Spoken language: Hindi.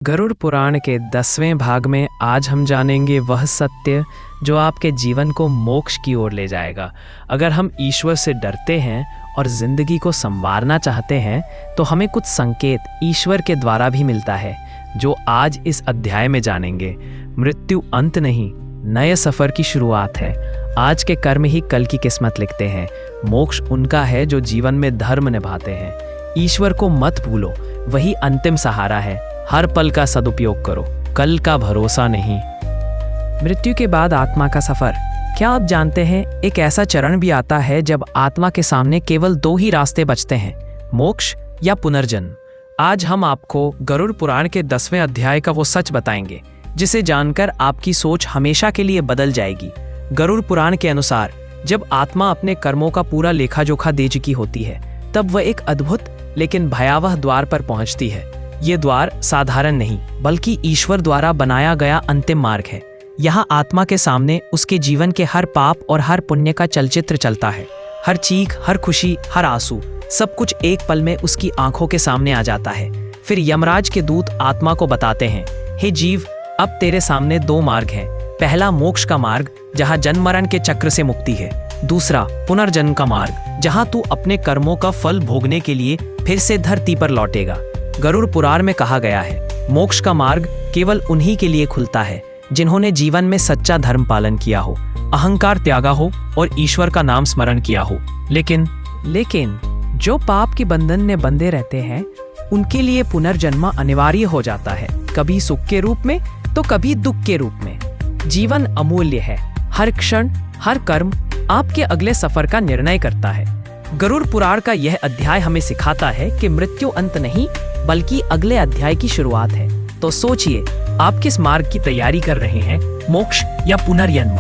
गरुड़ पुराण के 10वें भाग में आज हम जानेंगे वह सत्य जो आपके जीवन को मोक्ष की ओर ले जाएगा। अगर हम ईश्वर से डरते हैं और जिंदगी को संवारना चाहते हैं तो हमें कुछ संकेत ईश्वर के द्वारा भी मिलता है, जो आज इस अध्याय में जानेंगे। मृत्यु अंत नहीं, नए सफर की शुरुआत है। आज के कर्म ही कल की किस्मत लिखते हैं। मोक्ष उनका है जो जीवन में धर्म निभाते हैं। ईश्वर को मत भूलो, वही अंतिम सहारा है। हर पल का सदुपयोग करो, कल का भरोसा नहीं। मृत्यु के बाद आत्मा का सफर। क्या आप जानते हैं, एक ऐसा चरण भी आता है जब आत्मा के सामने केवल दो ही रास्ते बचते हैं, मोक्ष या पुनर्जन्म। आज हम आपको गरुड़ पुराण के 10वें अध्याय का वो सच बताएंगे जिसे जानकर आपकी सोच हमेशा के लिए बदल जाएगी। गरुड़ पुराण के अनुसार जब आत्मा अपने कर्मों का पूरा लेखा जोखा दे चुकी होती है, तब वह एक अद्भुत लेकिन भयावह द्वार पर पहुंचती है। ये द्वार साधारण नहीं बल्कि ईश्वर द्वारा बनाया गया अंतिम मार्ग है। यहाँ आत्मा के सामने उसके जीवन के हर पाप और हर पुण्य का चलचित्र चलता है। हर चीख, हर खुशी, हर आंसू, सब कुछ एक पल में उसकी आंखों के सामने आ जाता है। फिर यमराज के दूत आत्मा को बताते हैं, हे जीव, अब तेरे सामने दो मार्ग हैं। पहला मोक्ष का मार्ग, जहाँ जन्म मरण के चक्र से मुक्ति है। दूसरा पुनर्जन्म का मार्ग, जहाँ तू अपने कर्मों का फल भोगने के लिए फिर से धरती पर लौटेगा। गरुड़ पुराण में कहा गया है, मोक्ष का मार्ग केवल उन्हीं के लिए खुलता है जिन्होंने जीवन में सच्चा धर्म पालन किया हो, अहंकार त्यागा हो और ईश्वर का नाम स्मरण किया हो। लेकिन जो पाप के बंधन में बंधे रहते हैं, उनके लिए पुनर्जन्म अनिवार्य हो जाता है, कभी सुख के रूप में तो कभी दुख के रूप में। जीवन अमूल्य है, हर क्षण, हर कर्म आपके अगले सफर का निर्णय करता है। गरुड़ पुराण का यह अध्याय हमें सिखाता है कि मृत्यु अंत नहीं बल्कि अगले अध्याय की शुरुआत है। तो सोचिए, आप किस मार्ग की तैयारी कर रहे हैं, मोक्ष या पुनर्जन्म?